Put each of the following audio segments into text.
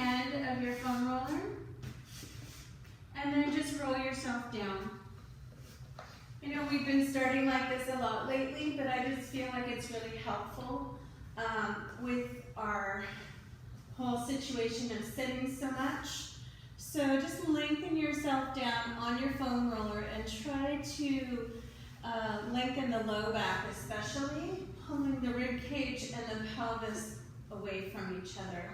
end of your foam roller. And then just roll yourself down. You know, we've been starting like this a lot lately, but I just feel like it's really helpful with our whole situation of sitting so much. So just lengthen yourself down on your foam roller and try to lengthen the low back, especially pulling the rib cage and the pelvis away from each other.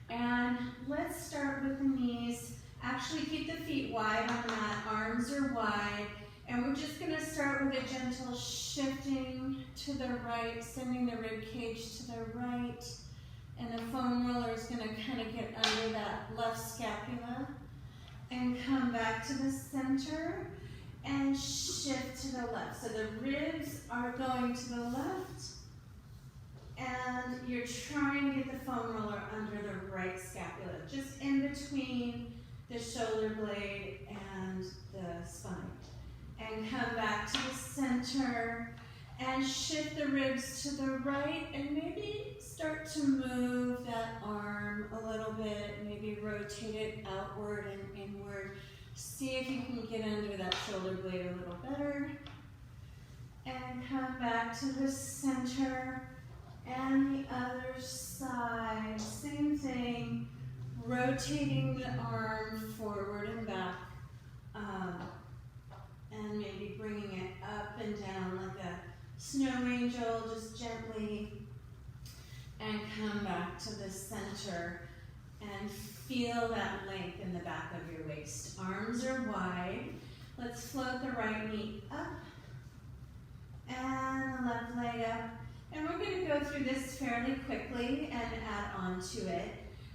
And let's start with the knees. Actually keep the feet wide on the mat, arms are wide, and we're just going to start with a gentle shifting to the right, sending the rib cage to the right, and the foam roller is going to kind of get under that left scapula and come back to the center and shift to the left. So the ribs are going to the left, and you're trying to get the foam roller under the right scapula, just in between the shoulder blade and the spine. And come back to the center and shift the ribs to the right, and maybe start to move that arm a little bit, maybe rotate it outward and inward. See if you can get under that shoulder blade a little better. And come back to the center and the other side. Same thing. Rotating the arm forward and back, and maybe bringing it up and down like a snow angel, just gently, and come back to the center and feel that length in the back of your waist. Arms are wide. Let's float the right knee up and the left leg up, and we're going to go through this fairly quickly and add on to it.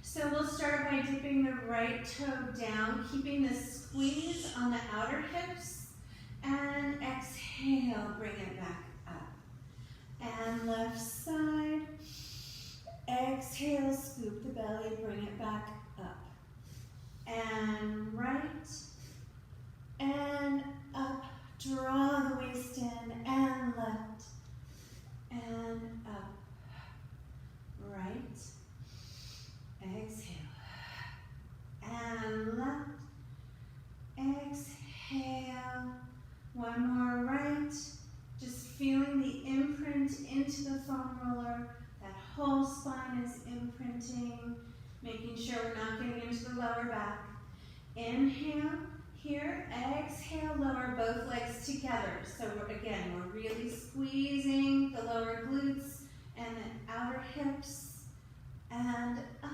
So we'll start by dipping the right toe down, keeping the squeeze on the outer hips, and exhale, bring it back up. And left side, exhale, scoop the belly, bring it back up. And right, and up, draw the waist in, and left, and up, right, exhale, and left, exhale, one more right, just feeling the imprint into the foam roller, that whole spine is imprinting, making sure we're not getting into the lower back. Inhale here, exhale, lower both legs together. So we're really squeezing the lower glutes and the outer hips, and up.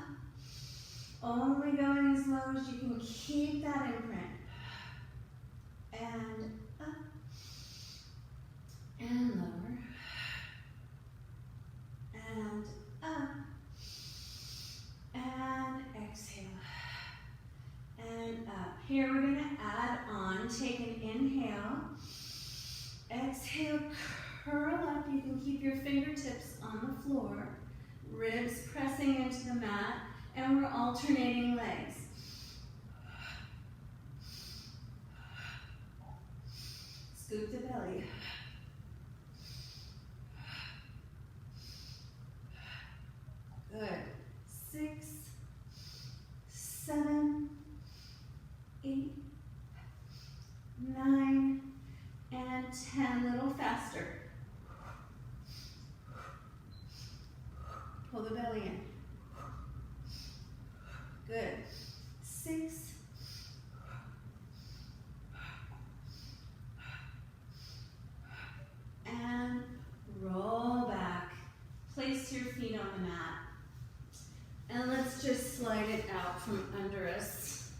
Only going as low as you can. Keep that imprint. And up. And lower. And up. And exhale. And up. Here we're going to add on. Take an inhale. Exhale, curl up. You can keep your fingertips on the floor. Ribs pressing into the mat. And we're alternating legs. Scoop the belly. Good. 6, 7, 8, 9, and 10. A little faster. Pull the belly in. Good. 6, and roll back. Place your feet on the mat. And let's just slide it out from under us.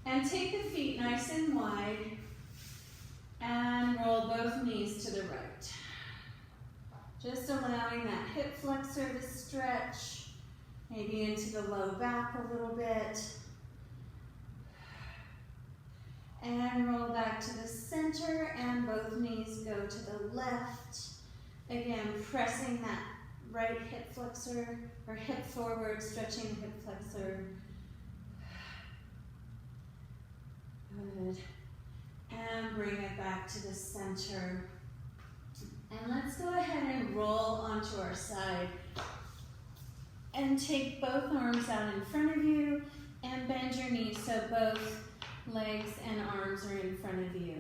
And take the feet nice and wide and roll both knees to the right. Just allowing that hip flexor to stretch, maybe into the low back a little bit. And roll back to the center, and both knees go to the left. Again, pressing that right hip flexor, or hip forward, stretching the hip flexor. Good. And bring it back to the center. And let's go ahead and roll onto onto our side. And take both arms out in front of you and bend your knees so both legs and arms are in front of you.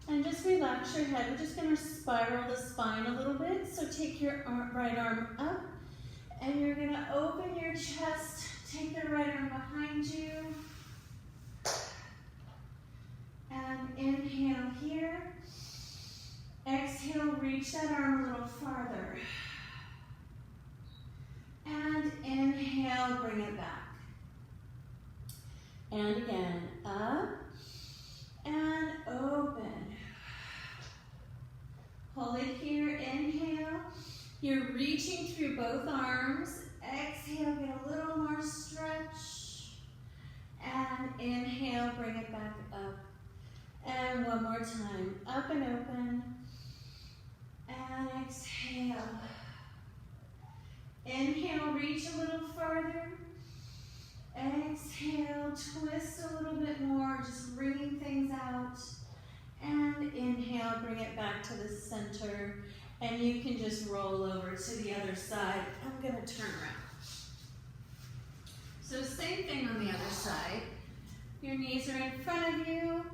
And just relax your head. We're just going to spiral the spine a little bit. So take your right arm up and you're going to open your chest. Take the right arm behind you. And inhale here. Exhale, reach that arm a little farther. And inhale, bring it back. And again, up and open. Hold it here, inhale. You're reaching through both arms. Exhale, get a little more stretch. And inhale, bring it back up. And one more time, up and open. And exhale. Inhale, reach a little farther. Exhale, twist a little bit more, just bringing things out. And inhale, bring it back to the center. And you can just roll over to the other side. I'm going to turn around. So same thing on the other side. Your knees are in front of you.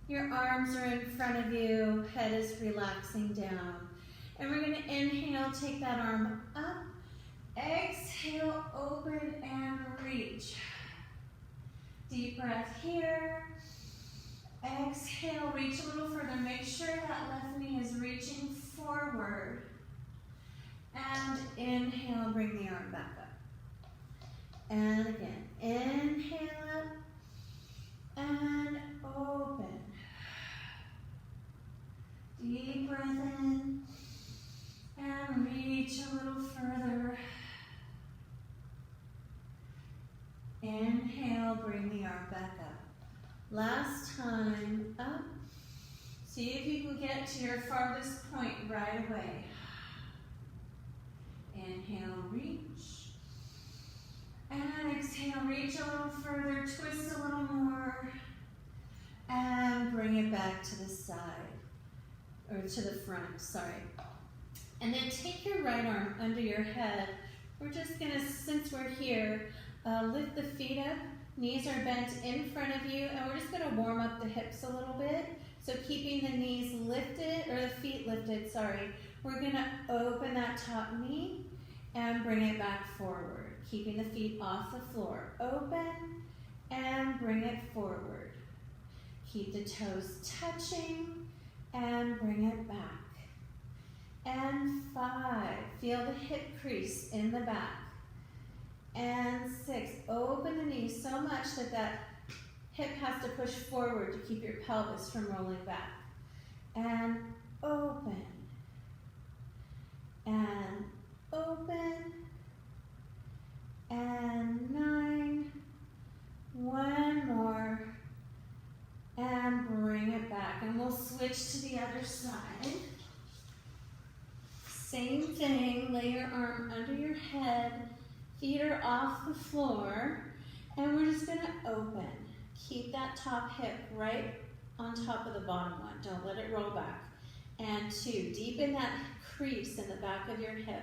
Your arms are in front of you. Head is relaxing down. And we're going to inhale, take that arm up. Exhale, open and reach. Deep breath here. Exhale, reach a little further. Make sure that left knee is reaching forward. And inhale, bring the arm back up. And again, inhale up and open. Deep breath in. And reach a little further. Inhale, bring the arm back up. Last time, up. See if you can get to your farthest point right away. Inhale, reach. And exhale, reach a little further, twist a little more. And bring it back to the side, or to the front, sorry. And then take your right arm under your head. We're just gonna, since we're here, lift the feet up. Knees are bent in front of you, and we're just gonna warm up the hips a little bit. So keeping the knees lifted, or the feet lifted, sorry. We're gonna open that top knee and bring it back forward. Keeping the feet off the floor. Open and bring it forward. Keep the toes touching and bring it back. And 5, feel the hip crease in the back. And 6, open the knees so much that that hip has to push forward to keep your pelvis from rolling back. And open. And open. And 9. One more. And bring it back. And we'll switch to the other side. Same thing, lay your arm under your head, feet are off the floor, and we're just gonna open. Keep that top hip right on top of the bottom one, don't let it roll back. And 2, deepen that crease in the back of your hip,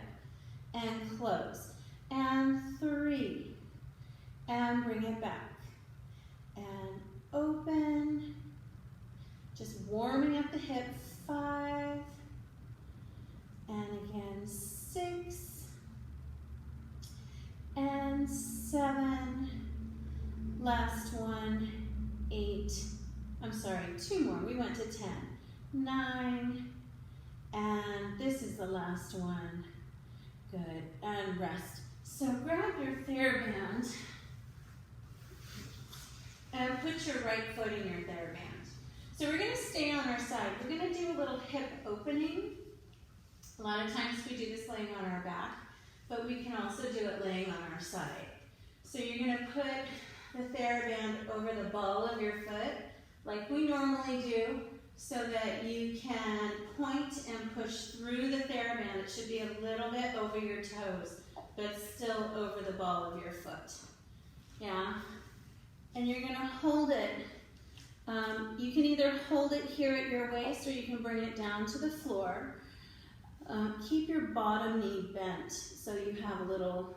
and close. And 3, and bring it back. And open, just warming up the hip, 5, and again, 6, and 7, last one, 8, I'm sorry, 2 more, we went to 10, 9, and this is the last one, good, and rest. So grab your TheraBand and put your right foot in your TheraBand. So we're gonna stay on our side, we're gonna do a little hip opening. A lot of times we do this laying on our back, but we can also do it laying on our side. So you're gonna put the TheraBand over the ball of your foot, like we normally do, so that you can point and push through the TheraBand. It should be a little bit over your toes, but still over the ball of your foot. Yeah? And you're gonna hold it. You can either hold it here at your waist or you can bring it down to the floor. Keep your bottom knee bent so you have a little,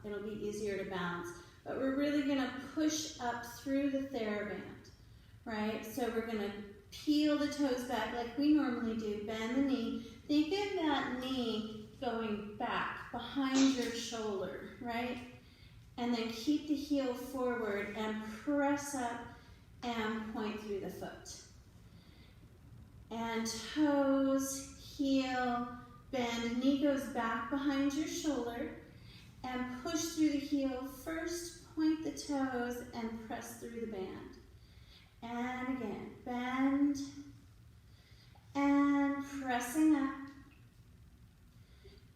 it'll be easier to balance. But we're really gonna push up through the TheraBand, right? So we're gonna peel the toes back like we normally do, bend the knee. Think of that knee going back behind your shoulder, right? And then keep the heel forward and press up and point through the foot. And toes, heel, bend, knee goes back behind your shoulder and push through the heel. First, point the toes and press through the band. And again, bend and pressing up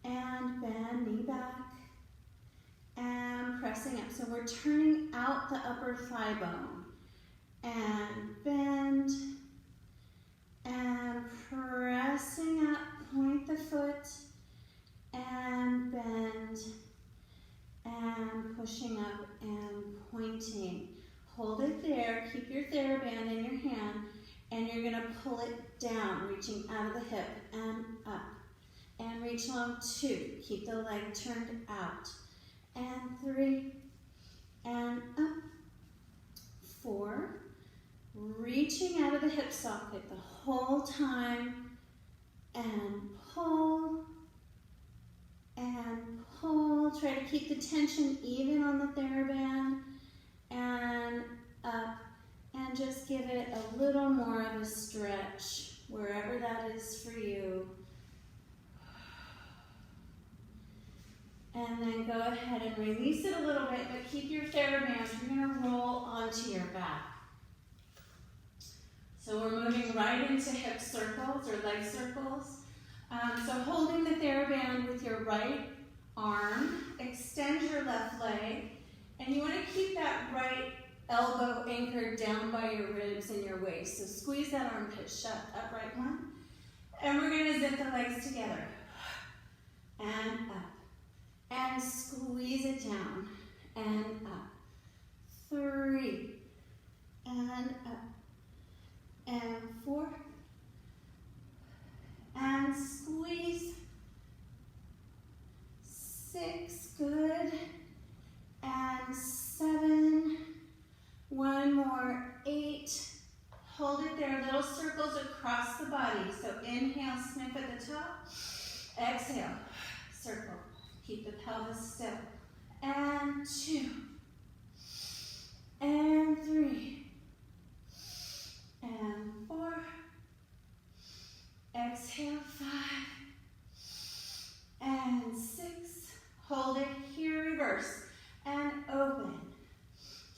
and bend, knee back and pressing up. So we're turning out the upper thigh bone and bend and pressing up, point the foot and bend and pushing up and pointing. Hold it there, keep your TheraBand in your hand, and you're gonna pull it down, reaching out of the hip and up. And reach long, 2, keep the leg turned out. And 3, and up, 4, reaching out of the hip socket the whole time, and pull, try to keep the tension even on the TheraBand, and up, and just give it a little more of a stretch, wherever that is for you. And then go ahead and release it a little bit, but keep your TheraBand. You're gonna roll onto your back. So we're moving right into hip circles or leg circles. So holding the TheraBand with your right arm, extend your left leg, and you wanna keep that right elbow anchored down by your ribs and your waist. So squeeze that armpit shut, upright one. And we're gonna zip the legs together. And up. And squeeze it down, and up. 3, and up. And 4, and squeeze. 6, good. And 7, one more, 8. Hold it there, little circles across the body. So inhale, sniff at the top. Exhale, circle. Keep the pelvis still. And 2, and 3, and 4. Exhale, 5, and 6. Hold it here, reverse, and open.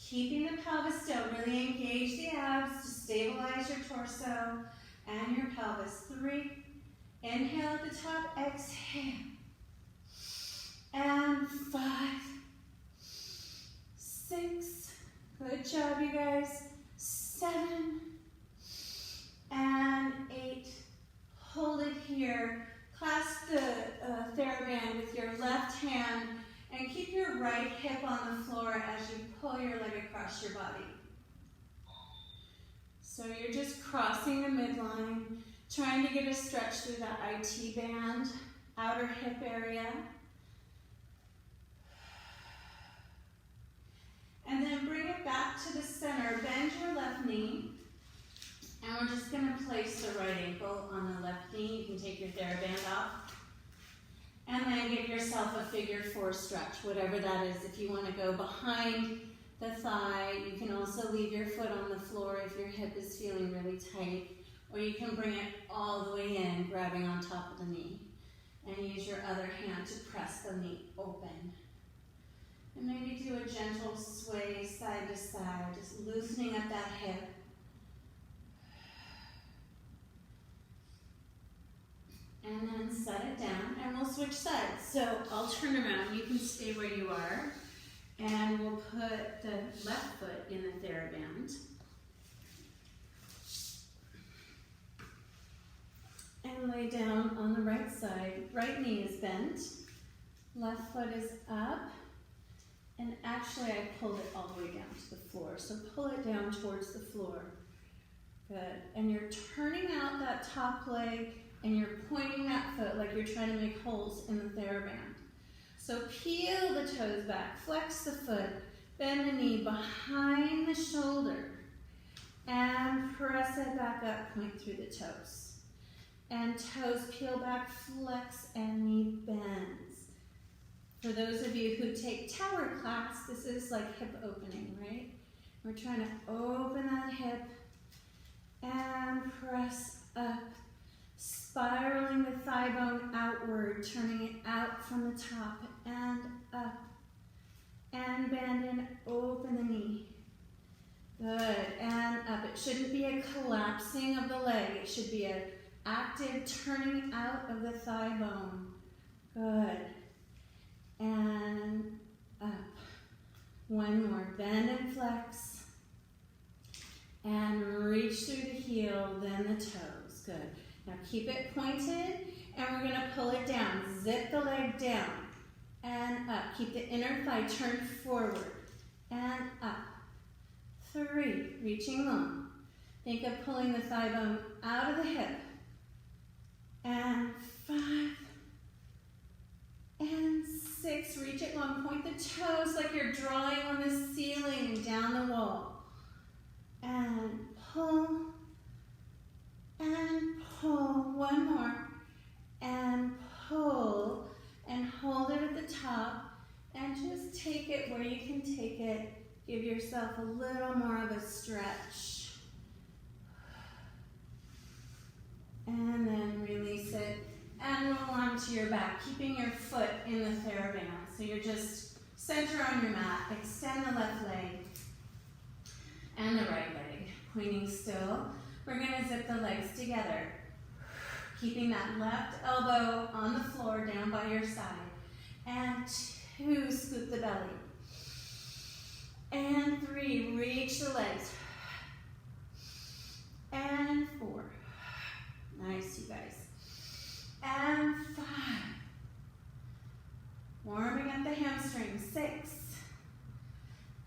Keeping the pelvis still, really engage the abs to stabilize your torso and your pelvis. 3, inhale at the top, exhale. And 5, 6, good job you guys, 7, and 8, hold it here, clasp the TheraBand with your left hand, and keep your right hip on the floor as you pull your leg across your body. So you're just crossing the midline, trying to get a stretch through that IT band, outer hip area. And then bring it back to the center. Bend your left knee. And we're just going to place the right ankle on the left knee. You can take your TheraBand off. And then give yourself a figure 4 stretch, whatever that is. If you want to go behind the thigh, you can also leave your foot on the floor if your hip is feeling really tight. Or you can bring it all the way in, grabbing on top of the knee. And use your other hand to press the knee open. And maybe do a gentle sway side to side, just loosening up that hip. And then set it down, and we'll switch sides. So I'll turn around, you can stay where you are, and we'll put the left foot in the TheraBand. And lay down on the right side. Right knee is bent, left foot is up. And actually, I pulled it all the way down to the floor. So pull it down towards the floor. Good. And you're turning out that top leg and you're pointing that foot like you're trying to make holes in the TheraBand. So peel the toes back, flex the foot, bend the knee behind the shoulder, and press it back up, point through the toes. And toes peel back, flex, and knee bends. For those of you who take tower class, this is like hip opening, right? We're trying to open that hip and press up, spiraling the thigh bone outward, turning it out from the top and up. And bend and open the knee. Good, and up. It shouldn't be a collapsing of the leg. It should be an active turning out of the thigh bone. Good, and up. One more, bend and flex. And reach through the heel, then the toes. Good. Now keep it pointed, and we're gonna pull it down. Zip the leg down. And up. Keep the inner thigh turned forward. And up. 3. Reaching long. Think of pulling the thigh bone out of the hip. And 5. And 6. Reach it long. Point the toes like you're drawing on the ceiling and down the wall. And pull. And pull. One more. And pull. And hold it at the top, and just take it where you can take it. Give yourself a little more of a stretch. And then release it, and roll onto your back, keeping your foot in the TheraBand. So you're just center on your mat, extend the left leg, and the right leg, pointing still. We're gonna zip the legs together. Keeping that left elbow on the floor down by your side. And 2, scoop the belly. And 3, reach the legs. And 4. Nice, you guys. And 5. Warming up the hamstrings. 6.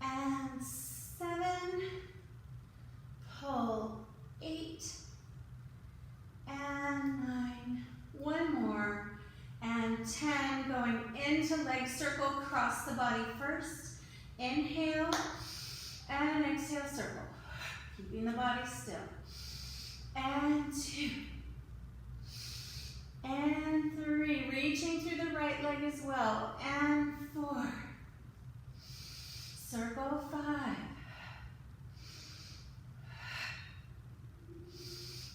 And 7. Pull. 8. And 9, one more, and 10, going into leg circle, cross the body first, inhale, and exhale, circle, keeping the body still, and 2, and 3, reaching through the right leg as well, and 4, circle, 5,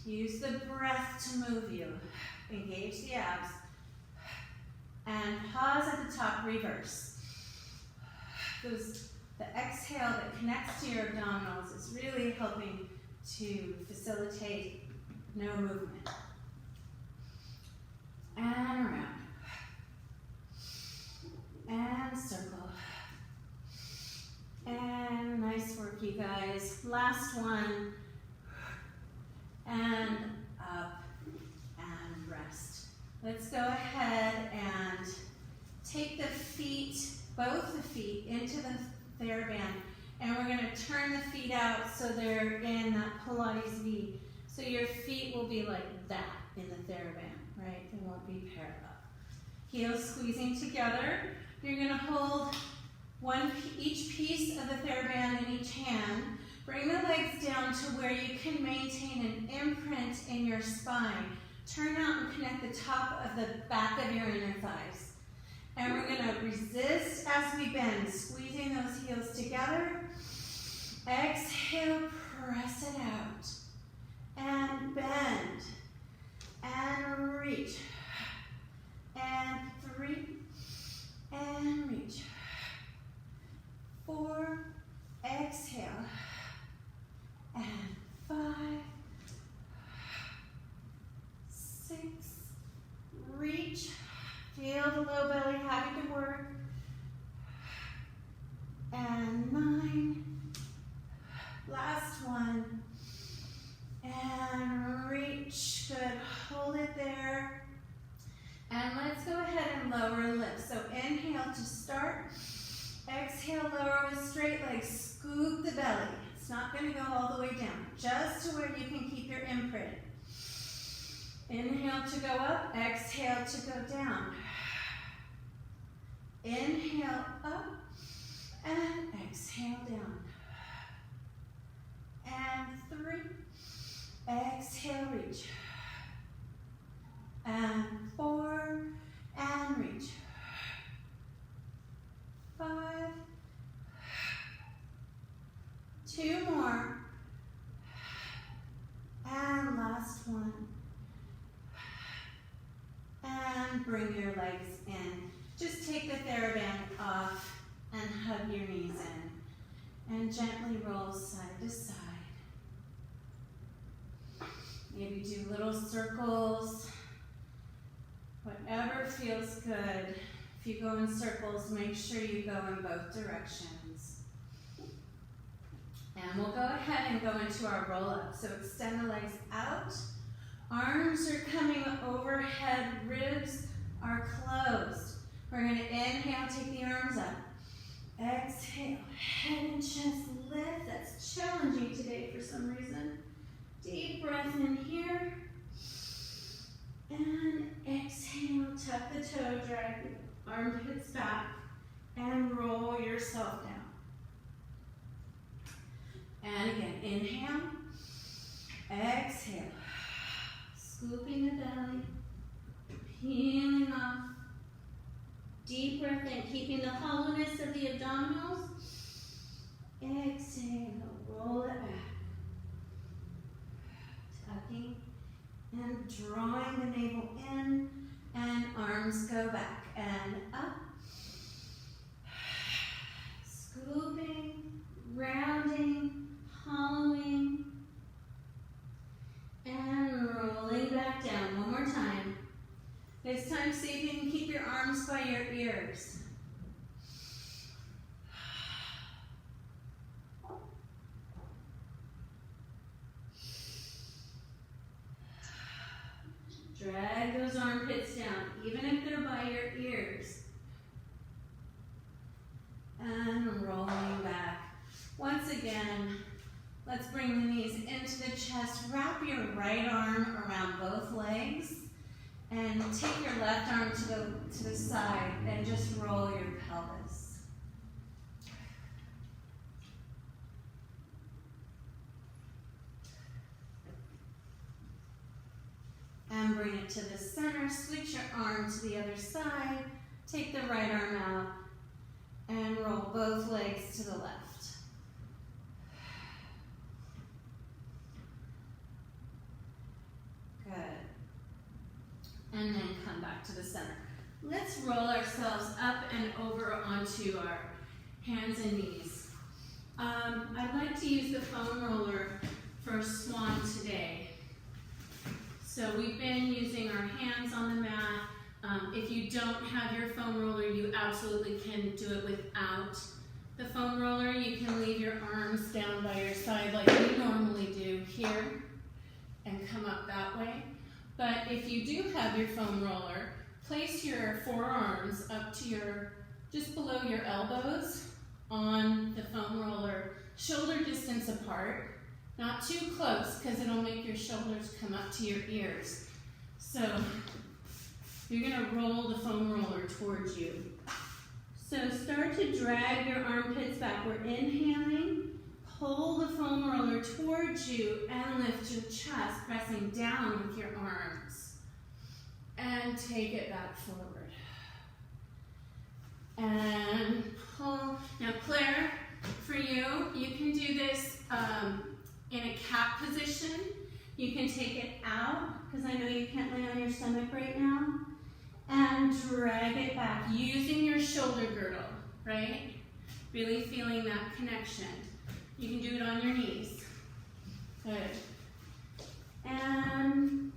use the breath to move you. Engage the abs. And pause at the top, reverse. The exhale that connects to your abdominals is really helping to facilitate no movement. And around. And circle. And nice work, you guys. Last one. And up and rest. Let's go ahead and take the feet, both the feet, into the TheraBand, and we're going to turn the feet out so they're in that Pilates V. So your feet will be like that in the TheraBand, right? They won't be parallel. Heels squeezing together. You're going to hold each piece of the TheraBand in each hand. Bring the legs down to where you can maintain an imprint in your spine. Turn out and connect the top of the back of your inner thighs. And we're going to resist as we bend, squeezing those heels together. Exhale, press it out. And bend. And reach. And 3. And reach. 4. Exhale. And 5, 6, reach, feel the low belly having to work, and 9, last one, and reach, good, hold it there, and let's go ahead and lower and lift. So inhale to start, exhale, lower with straight legs, scoop the belly. It's not going to go all the way down, just to where you can keep your imprint. Inhale to go up, exhale to go down. Inhale up and exhale down. And 3, exhale, reach. And 4, and reach. 5, 2 more. And last one. And bring your legs in. Just take the TheraBand off and hug your knees in. And gently roll side to side. Maybe do little circles. Whatever feels good. If you go in circles, make sure you go in both directions. And we'll go ahead and go into our roll-up. So extend the legs out. Arms are coming overhead. Ribs are closed. We're going to inhale, take the arms up. Exhale, head and chest lift. That's challenging today for some reason. Deep breath in here. And exhale, tuck the toe, drag the armpits back, and roll yourself down. And again, inhale, exhale, scooping the belly, peeling off. Deep breath in, keeping the hollowness of the abdominals. Exhale, roll it back. Tucking and drawing the navel in, and arms go back and up. Scooping, rounding, hollowing, and rolling back down. One more time. This time, see if you can keep your arms by your ears. Drag those armpits down, even if they're by your ears. And rolling back. Once again, let's bring the knees into the chest. Wrap your right arm around both legs. And take your left arm to the side and just roll your pelvis. And bring it to the center. Switch your arm to the other side. Take the right arm out and roll both legs to the left. Good. And then come back to the center. Let's roll ourselves up and over onto our hands and knees. I'd like to use the foam roller for swan today. So we've been using our hands on the mat. If you don't have your foam roller, you absolutely can do it without the foam roller. You can leave your arms down by your side like we normally do here and come up that way. But if you do have your foam roller, place your forearms up to just below your elbows on the foam roller, shoulder distance apart, not too close because it'll make your shoulders come up to your ears. So you're gonna roll the foam roller towards you. So start to drag your armpits back. We're inhaling. Pull the foam roller towards you and lift your chest, pressing down with your arms. And take it back forward. And pull. Now Claire, for you, you can do this in a cat position. You can take it out, because I know you can't lay on your stomach right now. And drag it back, using your shoulder girdle, right? Really feeling that connection. You can do it on your knees. Good. And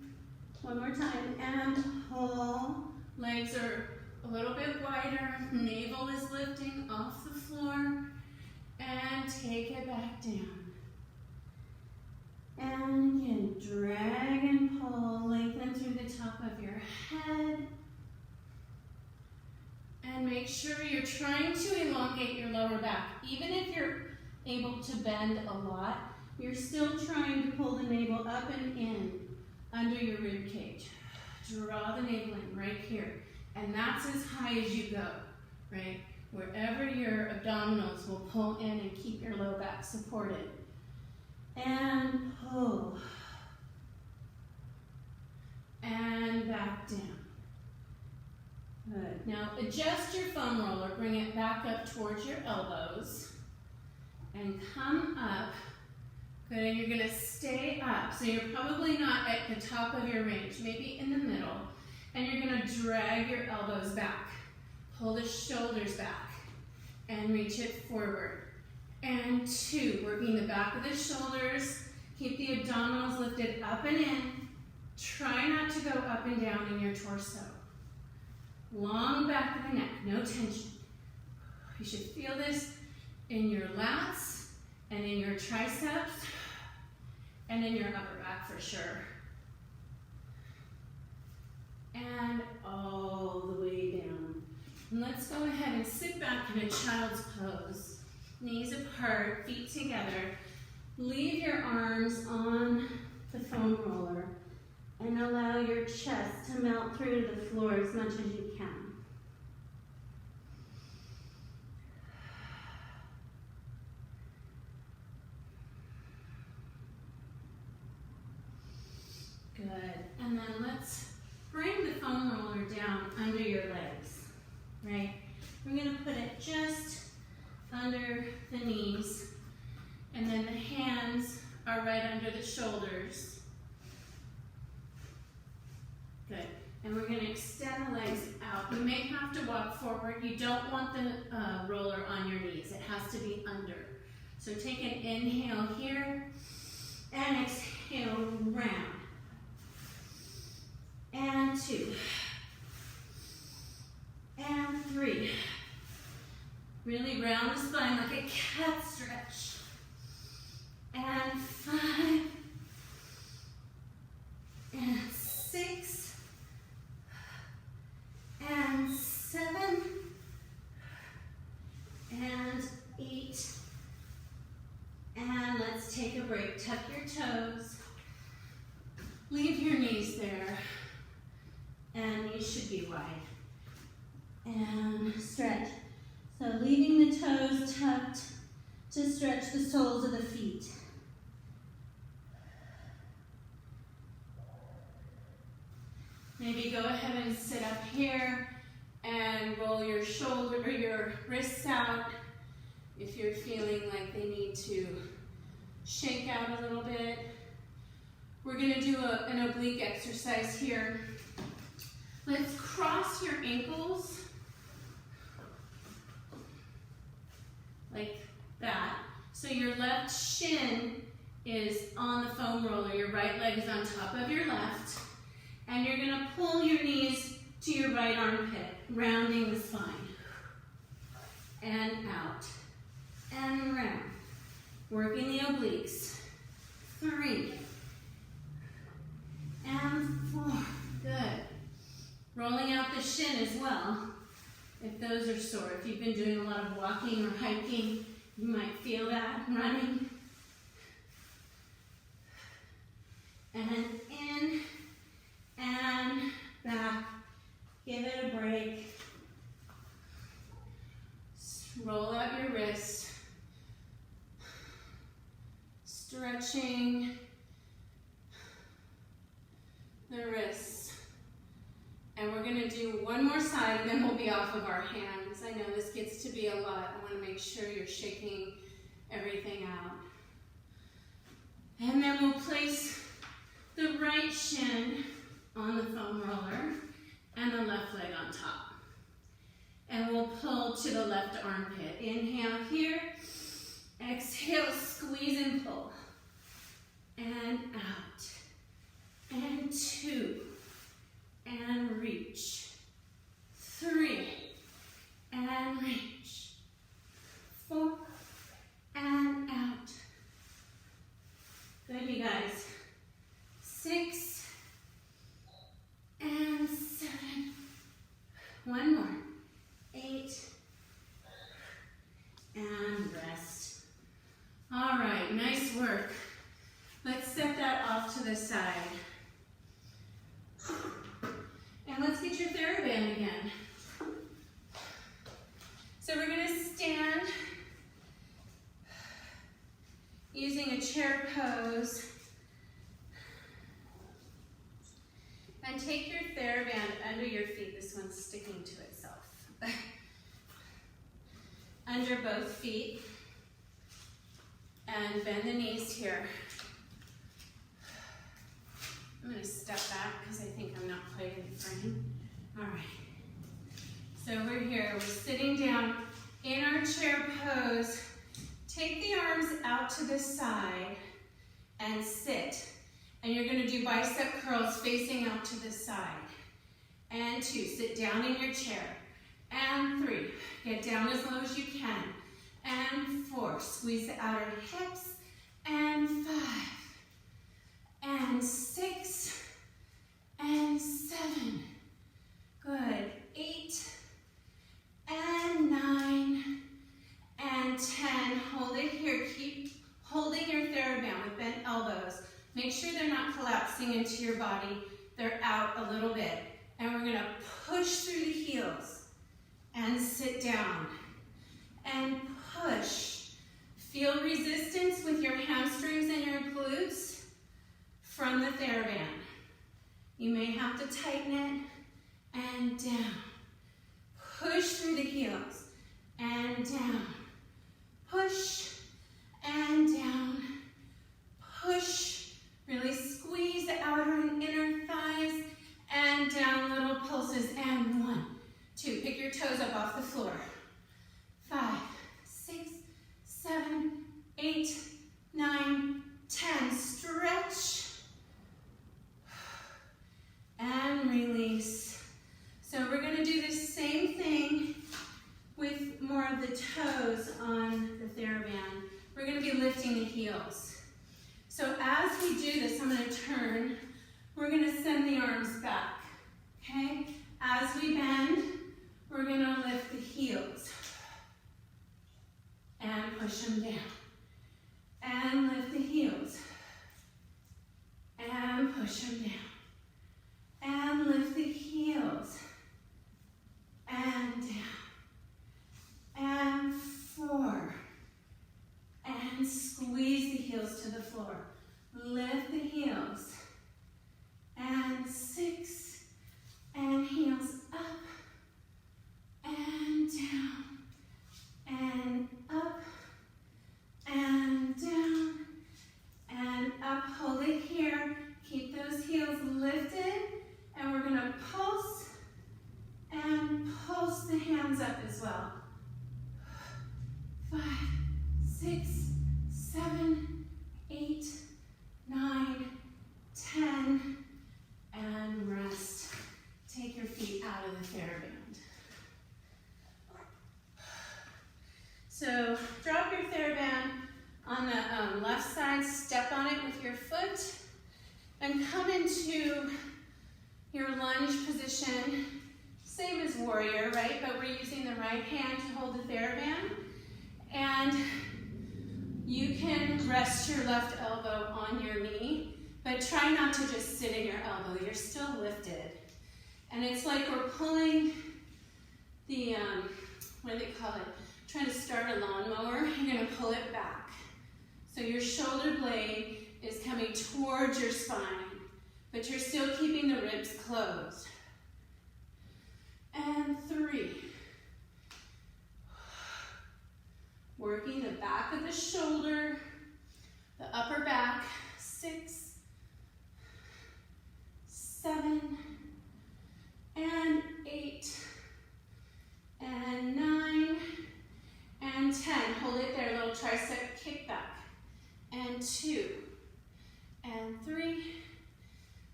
one more time. And pull. Legs are a little bit wider. Navel is lifting off the floor. And take it back down. And again, drag and pull. Lengthen through the top of your head. And make sure you're trying to elongate your lower back. Even if you're able to bend a lot, you're still trying to pull the navel up and in. under your rib cage. Draw the navel in right here. And that's as high as you go, right? Wherever your abdominals will pull in and keep your low back supported. And pull. And back down. Good. Now adjust your foam roller, bring it back up towards your elbows. And come up. Good, and you're gonna stay up. So you're probably not at the top of your range, maybe in the middle. And you're gonna drag your elbows back. Pull the shoulders back and reach it forward. And 2, working the back of the shoulders. Keep the abdominals lifted up and in. Try not to go up and down in your torso. Long back of the neck, no tension. You should feel this in your lats and in your triceps and in your upper back for sure. And all the way down. And let's go ahead and sit back in a child's pose. Knees apart, feet together. Leave your arms on the foam roller and allow your chest to melt through the floor as much as you can. Good. And then let's bring the foam roller down under your legs, right? We're going to put it just under the knees, and then the hands are right under the shoulders. Good. And we're going to extend the legs out. You may have to walk forward. You don't want the roller on your knees. It has to be under. So take an inhale here, and exhale round. And 2. And 3. Really round the spine like a cat stretch. And 5. And 6. And 7. And 8. And let's take a break. Tuck your toes. Leave your knees there. And knees should be wide. And stretch. So leaving the toes tucked to stretch the soles of the feet. Maybe go ahead and sit up here and roll your shoulder or your wrists out if you're feeling like they need to shake out a little bit. We're going to do an oblique exercise here. Let's cross your ankles like that. So your left shin is on the foam roller. Your right leg is on top of your left. And you're going to pull your knees to your right armpit, rounding the spine. And out. And round. Working the obliques. 3. And 4. Good. Rolling out the shin as well, if those are sore. If you've been doing a lot of walking or hiking, you might feel that running. And in and back. Give it a break. Roll out your wrists. Stretching the wrists. And we're going to do one more side, and then we'll be off of our hands. I know this gets to be a lot. I want to make sure you're shaking everything out. And then we'll place the right shin on the foam roller and the left leg on top. And we'll pull to the left armpit. Inhale here. Exhale, squeeze and pull. And out. And 2. And reach. 3. And reach. 4. And out. Good, you guys. 6. And 7. One more. 8. And rest. All right, nice work. Let's set that off to the side. chair pose. And take your TheraBand under your feet. This one's sticking to itself. Under both feet. And bend the knees here. I'm going to step back because I think I'm not quite in the frame. All right. So we're here. We're sitting down in our chair pose. Take the arms out to the side and sit. And you're going to do bicep curls facing out to the side. And 2, sit down in your chair. And 3, get down as low as you can. And 4, squeeze the outer hips. And 5, and 6, and 7. Good. 8, and 9, and 10. Hold it here. Keep holding your TheraBand with bent elbows. Make sure they're not collapsing into your body. They're out a little bit. And we're going to push through the heels and sit down and push. Feel resistance with your hamstrings and your glutes from the TheraBand. You may have to tighten it and down. Push through the heels and down. Push and down. Push. Really squeeze the outer and inner thighs and down, little pulses. And 1, 2. Pick your toes up off the floor. 5, 6, 7, 8, 9, 10. Stretch and release. So we're going to do the same thing with more of the toes on the TheraBand. We're going to be lifting the heels. So as we do this, I'm going to turn. We're going to send the arms back, okay? As we bend, we're going to lift the heels and push them down. And lift the heels and push them down. And lift the heels and down. And 4. And squeeze the heels to the floor. Lift the heels. And 6. And heels up. And down. And up. And down. And up. Hold it here. Keep those heels lifted. And we're going to pulse. And pulse the hands up as well. 5, 6, 7, 8, 9, 10, and rest. Take your feet out of the TheraBand. So drop your TheraBand on the left side, step on it with your foot, and come into your lunge position. Same as warrior, right? But we're using the right hand to hold the TheraBand. And you can rest your left elbow on your knee, but try not to just sit in your elbow. You're still lifted. And it's like we're pulling the, what do they call it? Trying to start a lawnmower. You're going to pull it back. So your shoulder blade is coming towards your spine, but you're still keeping the ribs closed. And 3. Working the back of the shoulder, the upper back. 6, 7, and 8, and 9, and 10. Hold it there, little tricep kick back. And 2, and 3,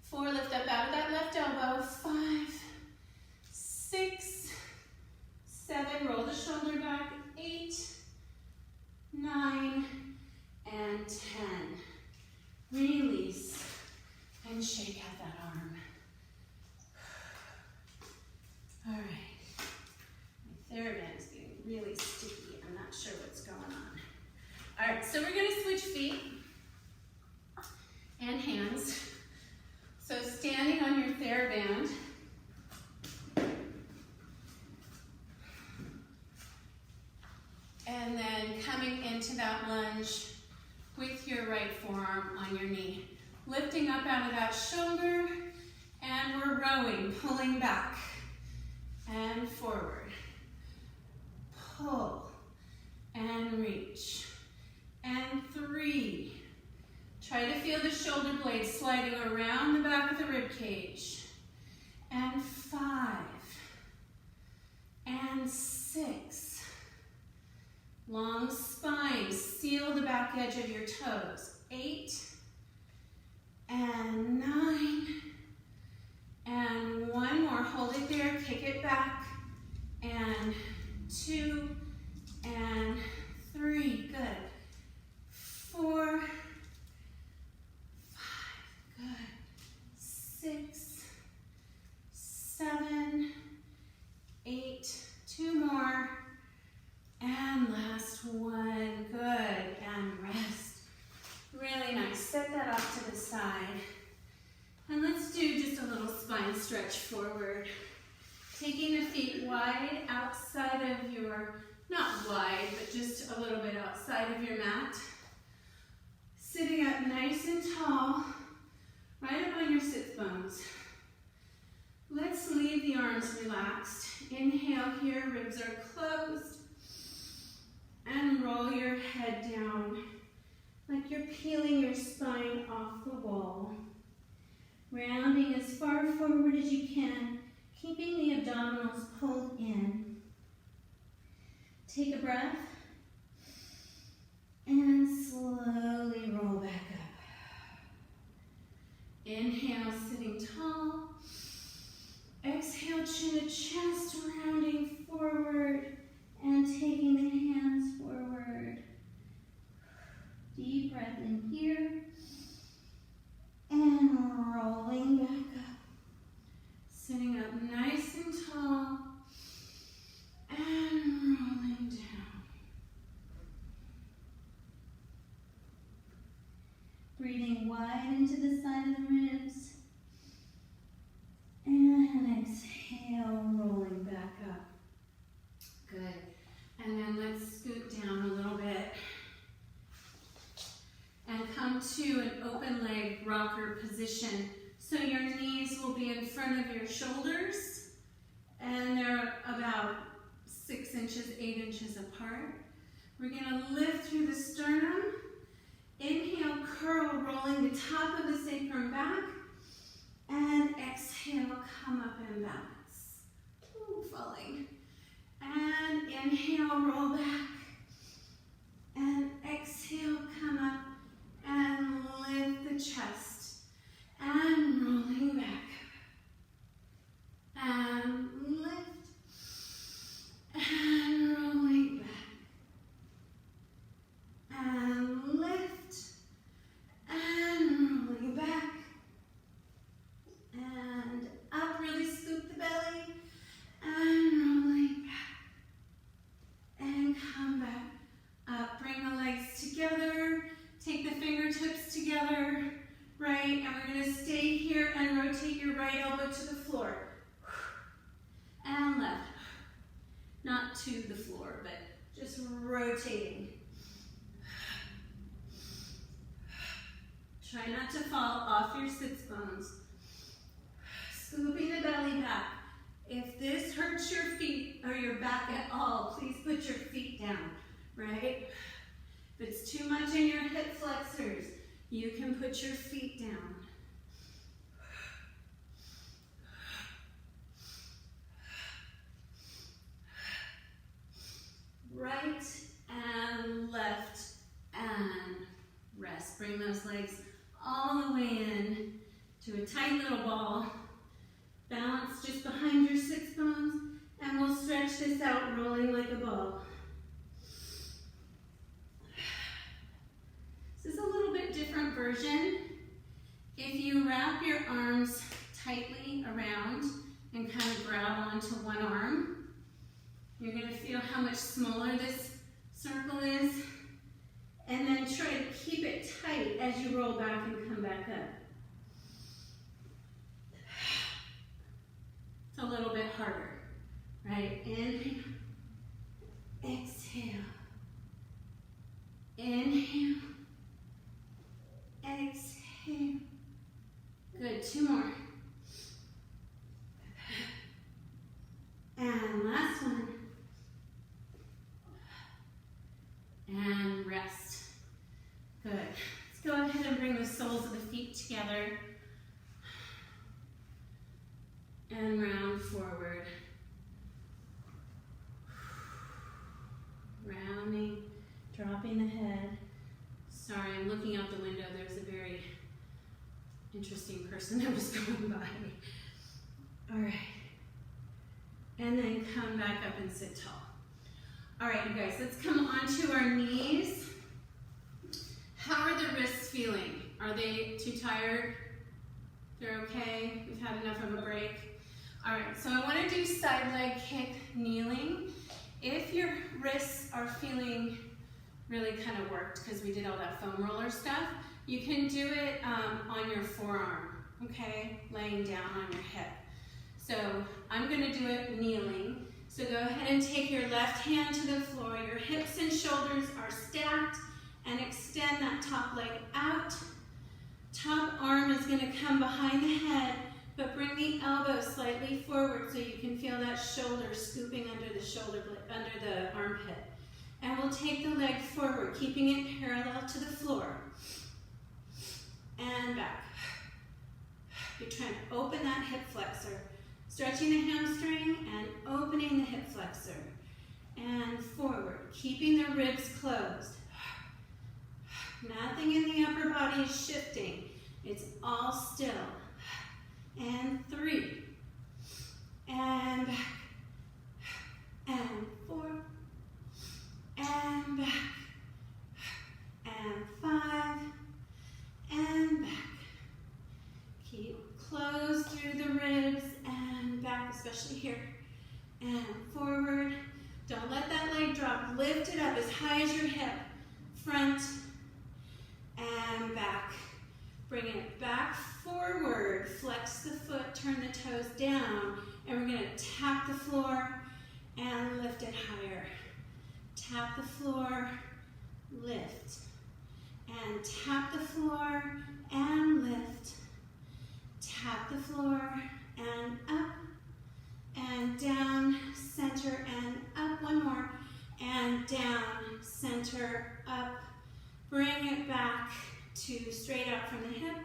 4. Lift up out of that left elbow. 5, 6, 7. Roll the shoulder back. 8, 9, and 10. Release and shake out that arm. All right. My TheraBand is getting really sticky. I'm not sure what's going on. All right, so we're going to switch feet and hands. So standing on your TheraBand. And then coming into that lunge with your right forearm on your knee. Lifting up out of that shoulder, and we're rowing, pulling back and forward. Pull and reach. And 3. Try to feel the shoulder blades sliding around the back of the rib cage. And 5. And 6. Long spine, seal the back edge of your toes. 8. And 9. And 1 more, hold it there, kick it back. And 2. And 3, good. 4, 5, good. 6, 7, 8, 2 more. And last one, good. And rest. Really nice. Set that off to the side. And let's do just a little spine stretch forward. Taking the feet wide outside of your, not wide, but just a little bit outside of your mat. Sitting up nice and tall, right up on your sit bones. Let's leave the arms relaxed. Inhale here, ribs are closed. And roll your head down like you're peeling your spine off the wall. Rounding as far forward as you can, keeping the abdominals pulled in. Take a breath and slowly roll back up. Inhale, sitting tall. Exhale, chin to chest, rounding forward and taking the hands forward. Deep breath in here. And rolling back up. Sitting up nice and tall. And rolling down. Breathing wide into the side of the ribs. And exhale, rolling back up. Good. And then let's scoot down a little bit. And come to an open leg rocker position. So your knees will be in front of your shoulders. And they're about 6 inches, 8 inches apart. We're gonna lift through the sternum. Inhale, curl, rolling the top of the sacrum back. And exhale, come up and balance. Ooh, falling. And inhale, roll back. And exhale, come up. And lift the chest. And rolling back. And lift. And rolling back. And lift. And rolling back. And up, really scoop the belly. And rolling back. And come back up. Bring the legs together. Take the fingertips together, right? And we're gonna stay here and rotate your right elbow to the floor. And left. Not to the floor, but just rotating. Try not to fall off your sits bones. Scooping the belly back. If this hurts your feet or your back at all, please put your feet down, right? If it's too much in your hip flexors, you can put your feet down. Right and left and rest. Bring those legs all the way in to a tight little ball. Balance just behind your sits bones, and we'll stretch this out, rolling like a ball. This is a little bit different version. If you wrap your arms tightly around and kind of grab onto one arm, you're going to feel how much smaller this circle is. And then try to keep it tight as you roll back and come back up. It's a little bit harder, right? Inhale, exhale, inhale, And last one. And rest. Good. Let's go ahead and bring the soles of the feet together. And round forward. Rounding, dropping the head. Sorry, I'm looking out the window. There's a very interesting person that was going by. All right. And then come back up and sit tall. All right, you guys, let's come onto our knees. How are the wrists feeling? Are they too tired? They're okay? We've had enough of a break? All right, so I want to do side leg kick kneeling. If your wrists are feeling really kind of worked because we did all that foam roller stuff, you can do it on your forearm, okay? Laying down on your hip. So I'm going to do it kneeling. So go ahead and take your left hand to the floor. Your hips and shoulders are stacked, and extend that top leg out. Top arm is going to come behind the head, but bring the elbow slightly forward so you can feel that shoulder scooping under the armpit. And we'll take the leg forward, keeping it parallel to the floor. And back. You're trying to open that hip flexor. Stretching the hamstring and opening the hip flexor. And forward, keeping the ribs closed. Nothing in the upper body is shifting. It's all still. And 3. And back. And 4. And back. And 5. And back. Keep close through the ribs and back, especially here. And forward. Don't let that leg drop. Lift it up as high as your hip. Front and back. Bring it back forward. Flex the foot, turn the toes down, and we're going to tap the floor and lift it higher. Tap the floor, lift. And tap the floor and lift. Tap the floor and up and down, center and up. One more. And down, center, up. Bring it back to straight out from the hip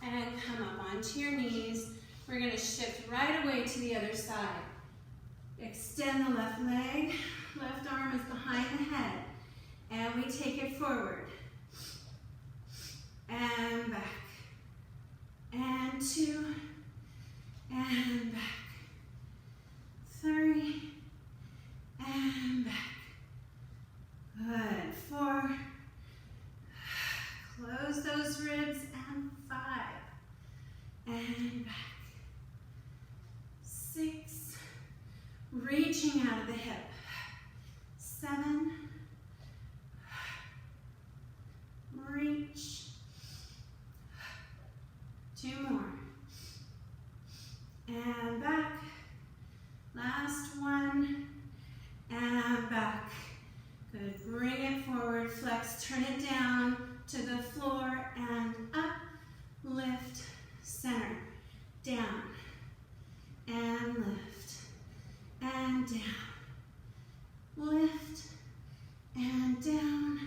and come up onto your knees. We're going to shift right away to the other side. Extend the left leg. Left arm is behind the head. And we take it forward. And back. And 2. And back. 3. And back. Good. 4. Close those ribs. And 5. And back. 6. Reaching out of the hip. 7. Reach. 2 more. And back. Last one. And back. Good. Bring it forward. Flex. Turn it down to the floor and up. Lift. Center. Down. And lift. And down. Lift. And down.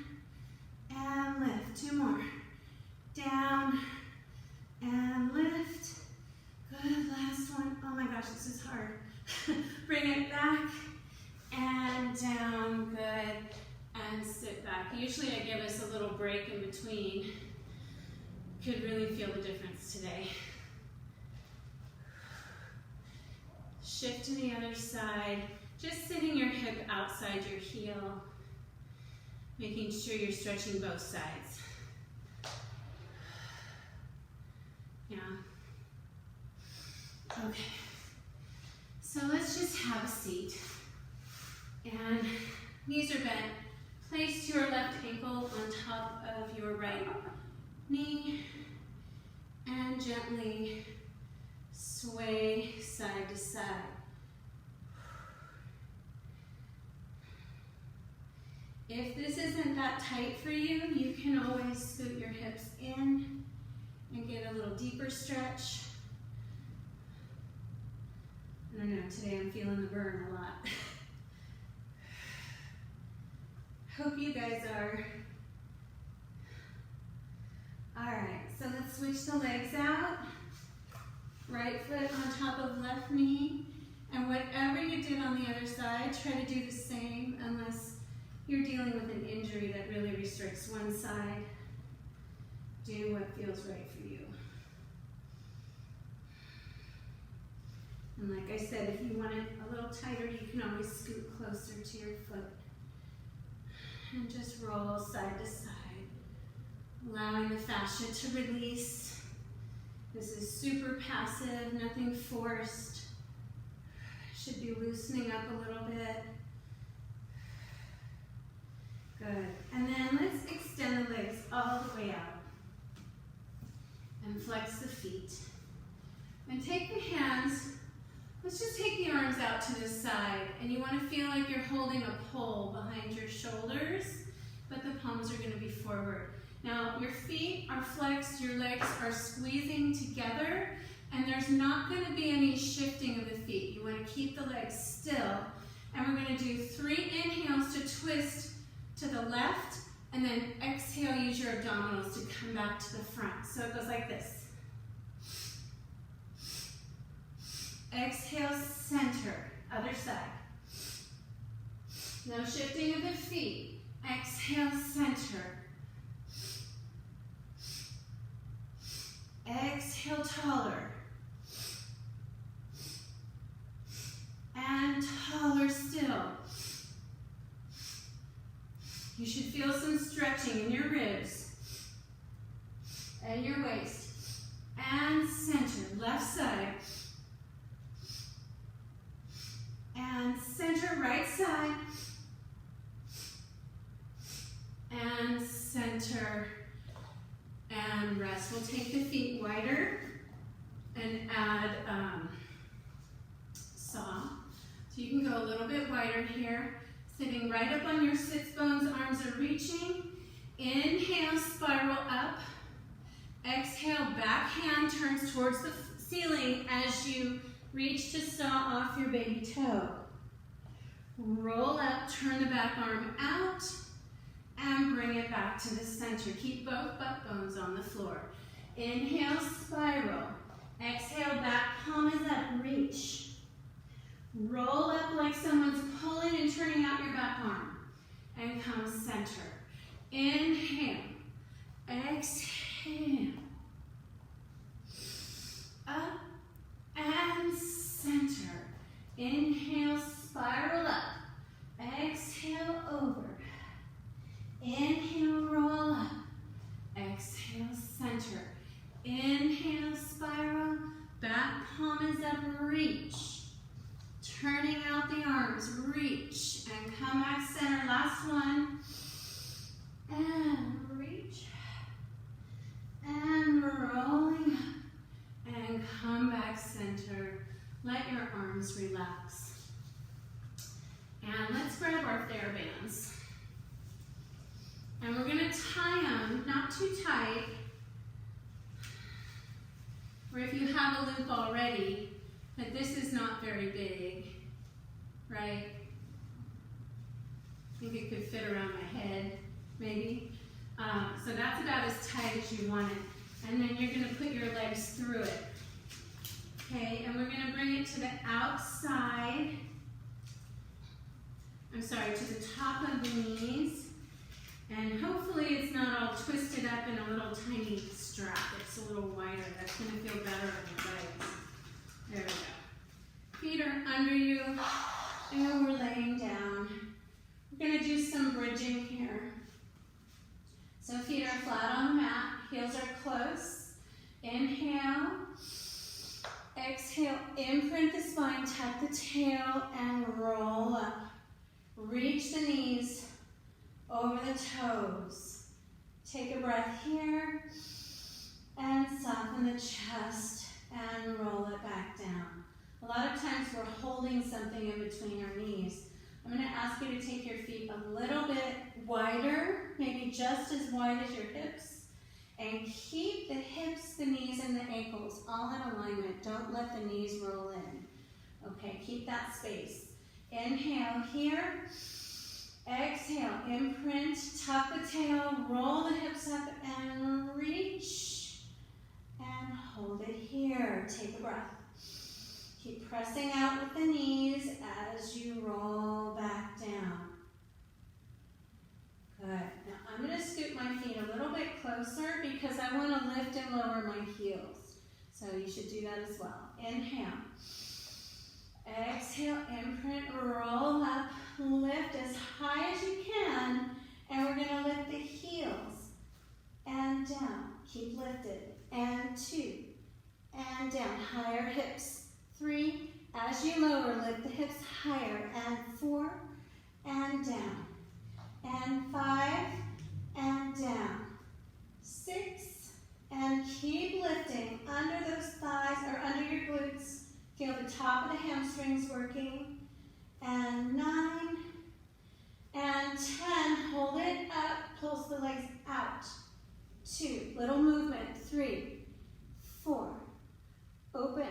And lift. 2 more. Down. And lift. Good, last one. Oh my gosh, this is hard. Bring it back and down, good. And sit back. Usually I give us a little break in between. Could really feel the difference today. Shift to the other side. Just sitting your hip outside your heel. Making sure you're stretching both sides. Yeah. Okay. So let's just have a seat. And knees are bent. Place your left ankle on top of your right knee. And gently sway side to side. If this isn't that tight for you, you can always scoot your hips in and get a little deeper stretch. And don't know, today I'm feeling the burn a lot. Hope you guys are. All right, so let's switch the legs out. Right foot on top of left knee. And whatever you did on the other side, try to do the same unless you're dealing with an injury that really restricts one side. Do what feels right for you. And like I said, if you want it a little tighter, you can always scoot closer to your foot. And just roll side to side, allowing the fascia to release. This is super passive, nothing forced. Should be loosening up a little bit. Good. And then let's extend the legs all the way out. And flex the feet. And take the hands, let's just take the arms out to the side. And you want to feel like you're holding a pole behind your shoulders, but the palms are going to be forward. Now, your feet are flexed, your legs are squeezing together, and there's not going to be any shifting of the feet. You want to keep the legs still. And we're going to do 3 inhales to twist to the left, and then exhale, use your abdominals to come back to the front. So it goes like this. Exhale, center, other side. No shifting of the feet. Exhale, center. Exhale, taller. And taller still. You should feel some stretching in your ribs and your waist. And center, left side. And center, right side. And center. And rest. We'll take the feet wider and add saw. So you can go a little bit wider here. Sitting right up on your sits bones, arms are reaching. Inhale, spiral up. Exhale, back hand turns towards the ceiling as you reach to saw off your baby toe. Roll up, turn the back arm out, and bring it back to the center. Keep both butt bones on the floor. Inhale, spiral. Exhale, back palm is up, reach. Roll up like someone's pulling and turning out your back arm. And come center. Inhale. Exhale. Up and center. Inhale, spiral up. Exhale, over. Inhale, roll up. Exhale, center. Inhale, spiral. Back palm is up, reach. Turning out the arms, reach, and come back center. Last one. And reach. And rolling up. And come back center. Let your arms relax. And let's grab our TheraBands. And we're going to tie them, not too tight. Or if you have a loop already, but this is not very big, right? I think it could fit around my head, maybe. So that's about as tight as you want it. And then you're going to put your legs through it. Okay, and we're going to bring it to the outside. I'm sorry, to the top of the knees. And hopefully it's not all twisted up in a little tiny strap. It's a little wider. That's going to feel better on your legs. There we go. Feet are under you, and we're laying down. We're going to do some bridging here. So feet are flat on the mat, heels are close. Inhale. Exhale, imprint the spine, tuck the tail, and roll up. Reach the knees over the toes. Take a breath here, and soften the chest, and roll it back down. A lot of times we're holding something in between our knees. I'm going to ask you to take your feet a little bit wider, maybe just as wide as your hips, and keep the hips, the knees, and the ankles all in alignment. Don't let the knees roll in. Okay, keep that space. Inhale here. Exhale, imprint, tuck the tail, roll the hips up and reach. And hold it here. Take a breath. Keep pressing out with the knees as you roll back down. Good. Now I'm going to scoot my feet a little bit closer because I want to lift and lower my heels. So you should do that as well. Inhale. Exhale, imprint, roll up, lift as high as you can, and we're going to lift the heels and down. Keep lifted. And 2, and down. Higher hips. 3, as you lower, lift the hips higher. And 4, and down. And 5, and down. 6, and keep lifting under those thighs or under your glutes. Feel the top of the hamstrings working. And 9, and 10. Hold it up. Pulse the legs out. 2, little movement. 3, 4, open.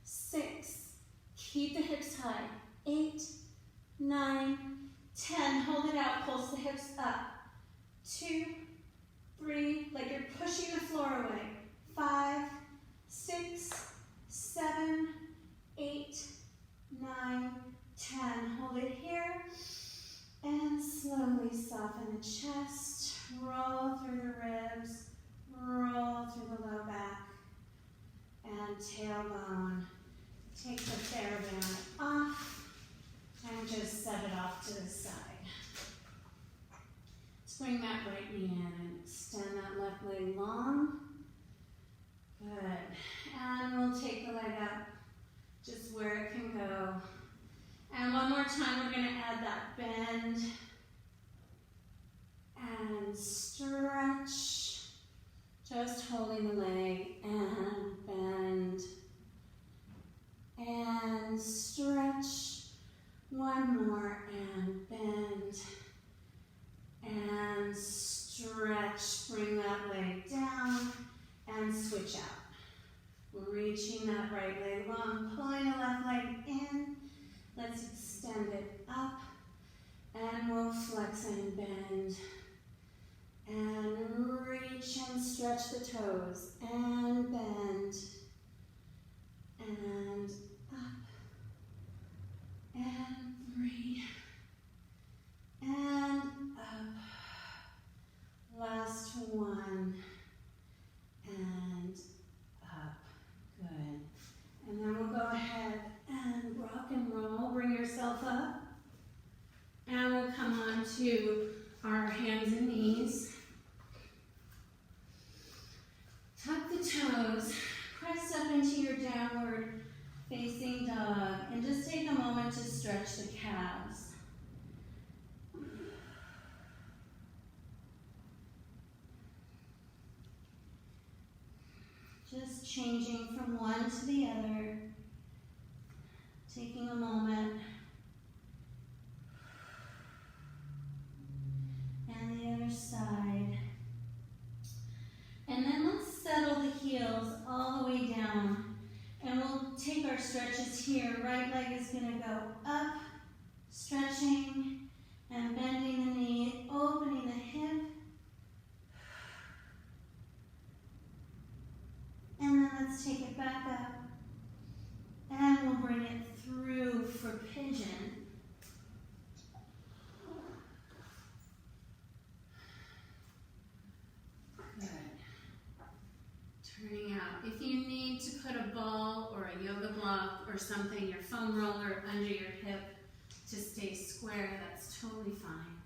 6, keep the hips high. 8, 9, 10. Hold it out. Pulse the hips up. 2, 3, like you're pushing the floor away. 5, 6, 7, 8, 9, 10. Hold it here. And slowly soften the chest. Roll through the ribs. Roll through the low back. And tailbone. Take the TheraBand off. And just set it off to the side. Let's bring that right knee in and extend that left leg long. Good. And we'll take the leg up just where it can go. And one more time, we're going to add that bend and stretch. Just holding the leg and bend and stretch. One more and bend and stretch. Bring that leg down and switch out. Reaching that right leg long, pulling the left leg in. Let's extend it up and we'll flex and bend. And reach and stretch the toes and bend and up and 3 and up. Last one and up. Good. And then we'll go ahead and rock and roll. Bring yourself up. And we'll come on to our hands and knees. Tuck the toes. Press up into your downward facing dog. And just take a moment to stretch the calves. Just changing from one to the other. Taking a moment. And the other side. And then let's settle the heels all the way down. And we'll take our stretches here. Right leg is going to go up, stretching and bending the knee, opening the hip. And then let's take it back up. And we'll bring it through for pigeon. Good. Turning out. If you need to put a ball or a yoga block or something, your foam roller under your hip to stay square, that's totally fine.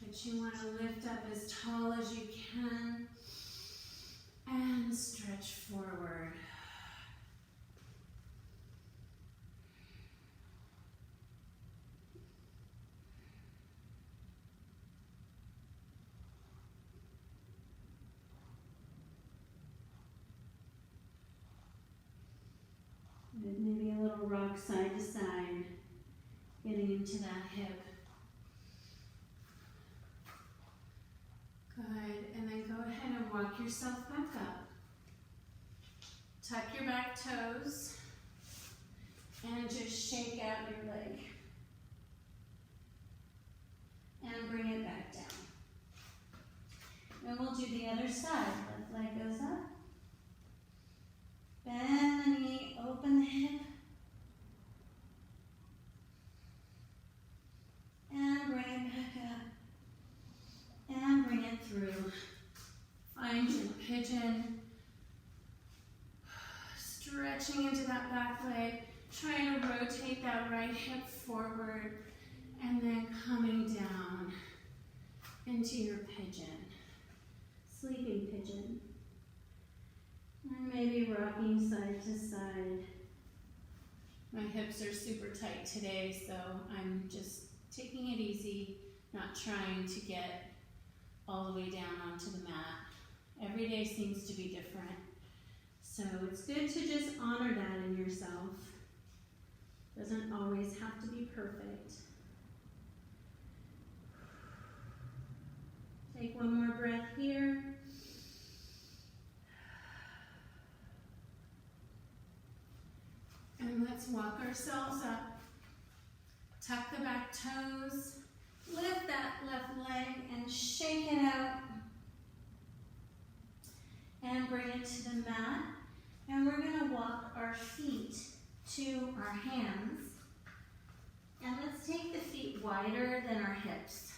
But you want to lift up as tall as you can and stretch forward. Maybe a little rock side to side, getting into that hip. Good, and then go ahead and walk yourself back up. Tuck your back toes And just shake out your leg. And bring it back down. And we'll do the other side. Left leg goes up. Bend the knee, open the hip. And bring it back up. And bring it through. Find your pigeon. Stretching into that back leg. Trying to rotate that right hip forward. And then coming down into your pigeon. Sleeping pigeon. And maybe rocking side to side. My hips are super tight today, so I'm just taking it easy, not trying to get all the way down onto the mat. Every day seems to be different. So it's good to just honor that in yourself. Doesn't always have to be perfect. Take one more breath here. And let's walk ourselves up. Tuck the back toes. Lift that left leg and shake it out. And bring it to the mat. And we're going to walk our feet to our hands. And let's take the feet wider than our hips.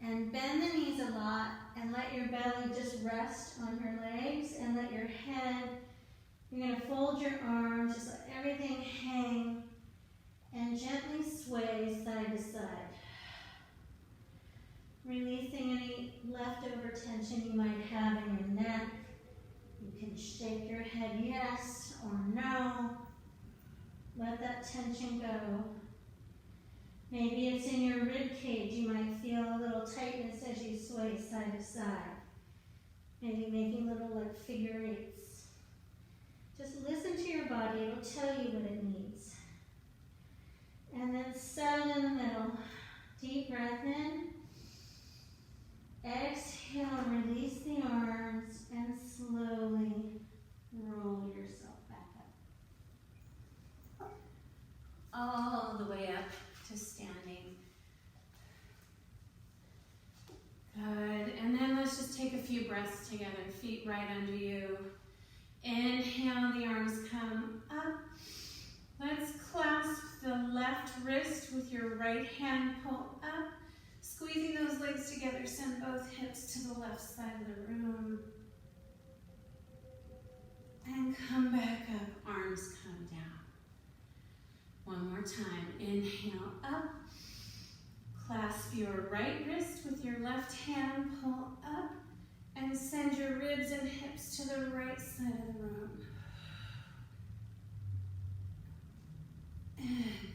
And bend the knees a lot and let your belly just rest on your legs and let your head, you're going to fold your arms, just let everything hang and gently sway side to side. Releasing any leftover tension you might have in your neck. You can shake your head yes or no. Let that tension go. Maybe it's in your rib cage. You might feel a little tightness as you sway side to side. Maybe making little like figure eights. Just listen to your body. It'll tell you what it needs. And then settle in the middle. Deep breath in. Exhale, release the arms and slowly roll yourself back up. All the way up to standing. Good, and then let's just take a few breaths together. Feet right under you. Inhale, the arms come up. Let's clasp the left wrist with your right hand, pull up. Squeezing those legs together, send both hips to the left side of the room. And come back up, arms come down. One more time, inhale up. Clasp your right wrist with your left hand, pull up. And send your ribs and hips to the right side of the room. And